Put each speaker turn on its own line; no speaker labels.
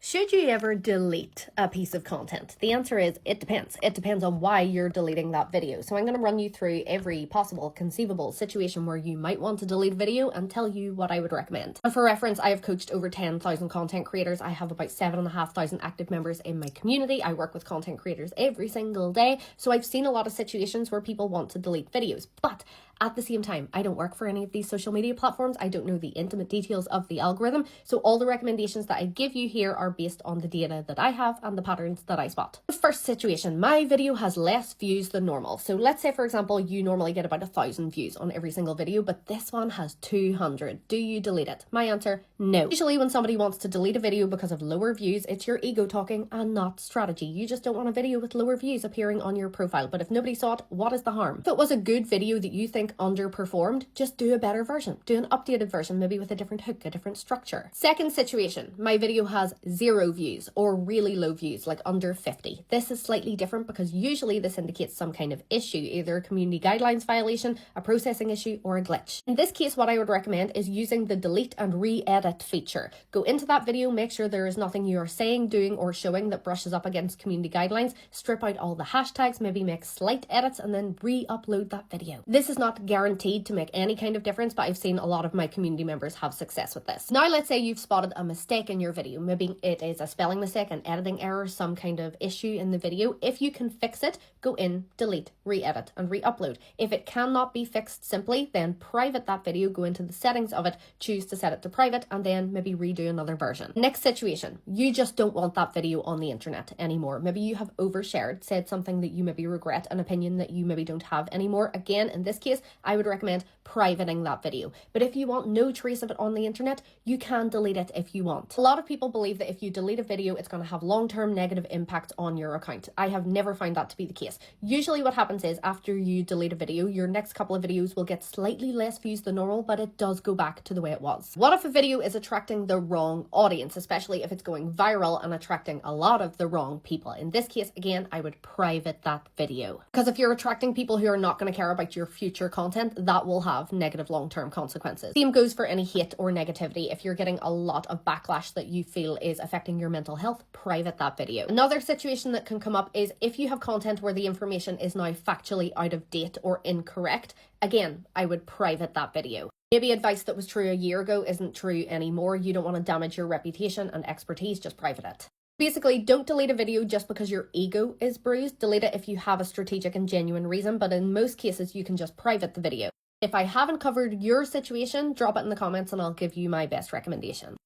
Should you ever delete a piece of content? The answer is it depends. It depends on why you're deleting that video. So I'm going to run you through every possible conceivable situation where you might want to delete a video and tell you what I would recommend. And for reference, I have coached over 10,000 content creators. I have about 7,500 active members in my community. I work with content creators every single day. So I've seen a lot of situations where people want to delete videos. But at the same time, I don't work for any of these social media platforms. I don't know the intimate details of the algorithm. So all the recommendations that I give you here are based on the data that I have and the patterns that I spot. The first situation, my video has less views than normal. So let's say, for example, you normally get about 1,000 views on every single video, but this one has 200. Do you delete it? My answer, no. Usually when somebody wants to delete a video because of lower views, it's your ego talking and not strategy. You just don't want a video with lower views appearing on your profile. But if nobody saw it, what is the harm? If it was a good video that you think underperformed, just do a better version. Do an updated version, maybe with a different hook, a different structure. Second situation, my video has 0 views or really low views, like under 50. This is slightly different because usually this indicates some kind of issue, either a community guidelines violation, a processing issue, or a glitch. In this case, what I would recommend is using the delete and re-edit feature. Go into that video, make sure there is nothing you are saying, doing, or showing that brushes up against community guidelines, strip out all the hashtags, maybe make slight edits, and then re-upload that video. This is not guaranteed to make any kind of difference, but I've seen a lot of my community members have success with this. Now let's say you've spotted a mistake in your video. Maybe it is a spelling mistake, an editing error, some kind of issue in the video. If you can fix it, go in, delete, re-edit, and re-upload. If it cannot be fixed simply, then private that video, go into the settings of it, choose to set it to private, and then maybe redo another version. Next situation, you just don't want that video on the internet anymore. Maybe you have overshared, said something that you maybe regret, an opinion that you maybe don't have anymore. Again, in this case, I would recommend privating that video. But if you want no trace of it on the internet, you can delete it if you want. A lot of people believe that if you delete a video, it's going to have long-term negative impact on your account. I have never found that to be the case. Usually what happens is after you delete a video, your next couple of videos will get slightly less views than normal, but it does go back to the way it was. What if a video is attracting the wrong audience, especially if it's going viral and attracting a lot of the wrong people? In this case, again, I would private that video. Because if you're attracting people who are not going to care about your future content, that will have negative long-term consequences. Same goes for any hate or negativity. If you're getting a lot of backlash that you feel is affecting your mental health, private that video. Another situation that can come up is if you have content where the information is now factually out of date or incorrect, again, I would private that video. Maybe advice that was true a year ago isn't true anymore. You don't want to damage your reputation and expertise, just private it. Basically, don't delete a video just because your ego is bruised. Delete it if you have a strategic and genuine reason, but in most cases, you can just private the video. If I haven't covered your situation, drop it in the comments and I'll give you my best recommendation.